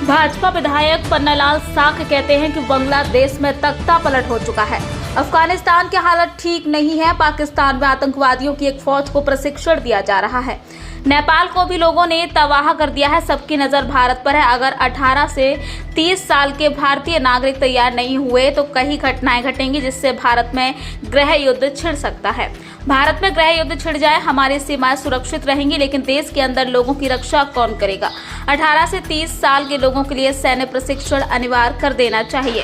भाजपा विधायक पन्नालाल साख कहते हैं कि बांग्लादेश में तख्ता पलट हो चुका है। अफगानिस्तान की हालत ठीक नहीं है। पाकिस्तान में आतंकवादियों की एक फौज को प्रशिक्षण दिया जा रहा है। नेपाल को भी लोगों ने तबाह कर दिया है। सबकी नजर भारत पर है। अगर 18 से 30 साल के भारतीय नागरिक तैयार नहीं हुए तो कई घटनाएं घटेंगी जिससे भारत में गृह युद्ध छिड़ सकता है। भारत में गृह युद्ध छिड़ जाए, हमारी सीमाएं सुरक्षित रहेंगी, लेकिन देश के अंदर लोगों की रक्षा कौन करेगा? 18 से 30 साल के लोगों के लिए सैन्य प्रशिक्षण अनिवार्य कर देना चाहिए।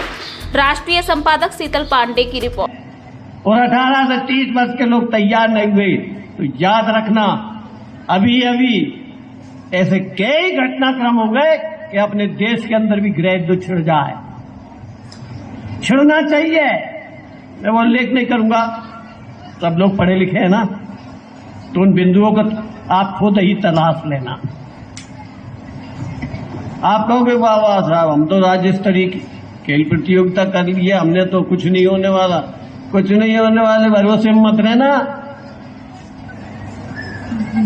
राष्ट्रीय संपादक शीतल पांडे की रिपोर्ट। और 18 से 30 वर्ष के लोग तैयार नहीं हुए तो याद रखना, अभी अभी ऐसे कई घटनाक्रम हो गए कि अपने देश के अंदर भी गृह युद्ध छिड़ जाए। छिड़ना चाहिए। मैं वो उल्लेख नहीं करूंगा, सब लोग पढ़े लिखे हैं ना, तो उन बिंदुओं को आप खुद ही तलाश लेना। आप लोग वाह वाह साहब, हम तो राज्य स्तरीय खेल प्रतियोगिता कर लिए, हमने तो कुछ नहीं होने वाला, कुछ नहीं होने वाले, भरोसे में मत रहना।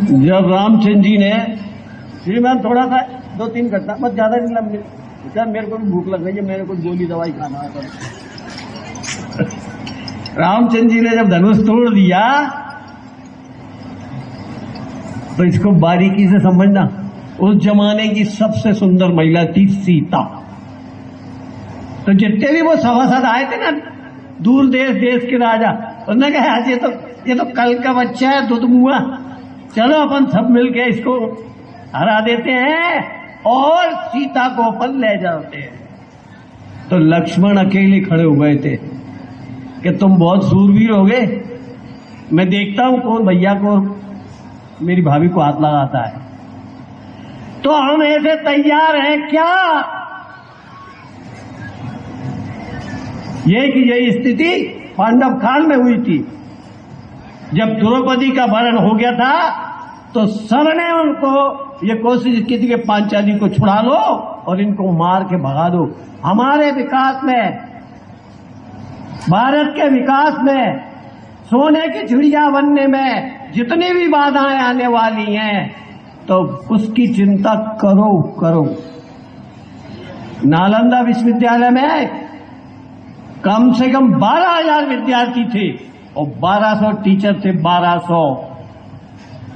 जब रामचंद्र जी ने, श्रीमान थोड़ा सा 2-3 घटना, बस ज्यादा नहीं लंबी, सर मेरे को भी भूख लग रही है, मेरे को गोली दवाई खाना है। रामचंद्र जी ने जब धनुष तोड़ दिया तो इसको बारीकी से समझना, उस जमाने की सबसे सुंदर महिला थी सीता। तो जितने भी वो सभासद आए थे ना, दूर देश के राजा, उन्होंने कहा ये तो कल का बच्चा है दुधमुआ, चलो अपन सब मिलके इसको हरा देते हैं और सीता को अपन ले जाते हैं। तो लक्ष्मण अकेले खड़े हो गए थे कि तुम बहुत सूरवीर हो गए, मैं देखता हूं कौन भैया को मेरी भाभी को हाथ लगाता है। तो हम ऐसे तैयार हैं क्या? यही स्थिति पांडव काल में हुई थी। जब द्रौपदी का वरण हो गया था तो सबने उनको ये कोशिश की थी कि पांचाली को छुड़ा लो और इनको मार के भगा दो। हमारे विकास में, भारत के विकास में, सोने की चिड़िया बनने में जितनी भी बाधाएं आने वाली हैं तो उसकी चिंता करो। नालंदा विश्वविद्यालय में कम से कम 12,000 विद्यार्थी थे और 1200 टीचर थे।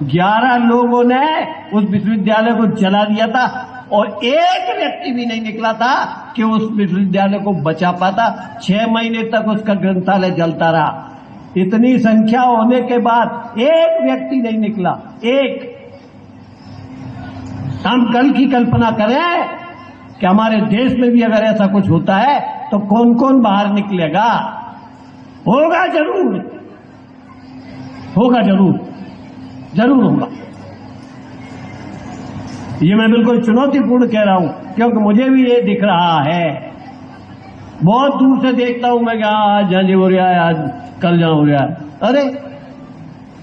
11 लोगों ने उस विश्वविद्यालय को जला दिया था और एक व्यक्ति भी नहीं निकला था कि उस विश्वविद्यालय को बचा पाता। 6 महीने तक उसका ग्रंथालय जलता रहा। इतनी संख्या होने के बाद एक व्यक्ति नहीं निकला, एक। हम कल की कल्पना करें कि हमारे देश में भी अगर ऐसा कुछ होता है तो कौन कौन बाहर निकलेगा? होगा जरूर होगा। ये मैं बिल्कुल चुनौतीपूर्ण कह रहा हूं क्योंकि मुझे भी ये दिख रहा है। बहुत दूर से देखता हूं मैं कि आज जहाँ हो रहा है, आज कल जहाँ हो रहा है। अरे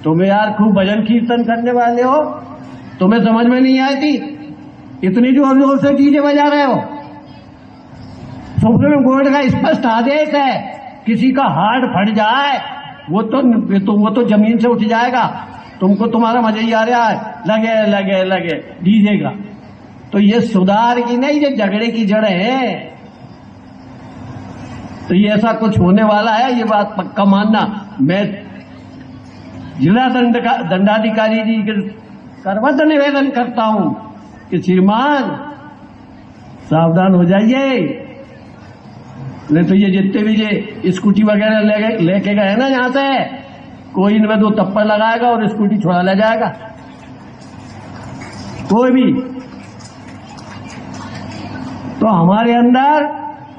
तुम्हें यार खूब भजन कीर्तन करने वाले हो, तुम्हें समझ में नहीं आई थी? इतनी जोर जोर से डीजे बजा रहे हो। सुप्रीम कोर्ट का स्पष्ट आदेश है, किसी का हार्ट फट जाए वो तो जमीन से उठ जाएगा। तुमको तुम्हारा मजा ही आ रहा है, लगे डीजे का। तो ये सुधार की नहीं, ये झगड़े की जड़ है। तो ये ऐसा कुछ होने वाला है, ये बात पक्का मानना। मैं जिला दंडाधिकारी जी के सर्वत निवेदन करता हूं कि श्रीमान सावधान हो जाइए, नहीं तो ये जितने भी ये स्कूटी वगैरह लेके गए ना यहां से, कोई इनमें 2 थप्पड़ लगाएगा और स्कूटी छुड़ा ले जाएगा, कोई भी। तो हमारे अंदर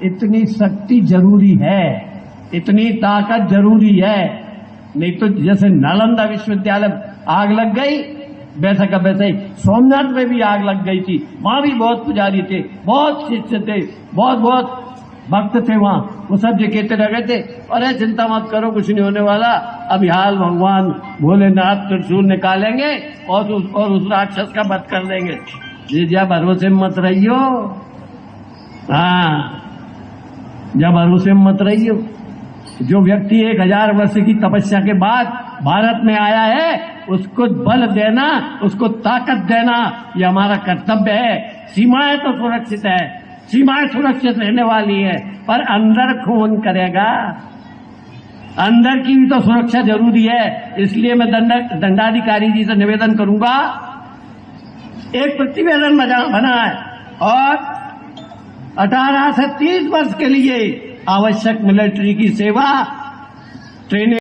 इतनी शक्ति जरूरी है, इतनी ताकत जरूरी है। नहीं तो जैसे नालंदा विश्वविद्यालय आग लग गई, वैसा का वैसे ही सोमनाथ में भी आग लग गई थी। वहां भी बहुत पुजारी थे, बहुत शिष्य थे, बहुत भक्त थे। वहां वो सब जो कहते रह गए थे, अरे चिंता मत करो, कुछ नहीं होने वाला, अभी हाल भगवान भोलेनाथ त्रिशूल निकालेंगे और उस राक्षस का वध कर देंगे। ये जब भरोसे में मत रहियो, हाँ, जब भरोसे में मत रहियो। जो व्यक्ति 1000 वर्ष की तपस्या के बाद भारत में आया है, उसको बल देना, उसको ताकत देना, ये हमारा कर्तव्य है। सीमाएं तो सुरक्षित है, सीमाएं सुरक्षित रहने वाली है, पर अंदर कौन करेगा? अंदर की भी तो सुरक्षा जरूरी है। इसलिए मैं दंडाधिकारी जी से निवेदन करूंगा, एक प्रतिवेदन बना है और 18 से 30 वर्ष के लिए आवश्यक मिलिट्री की सेवा ट्रेनिंग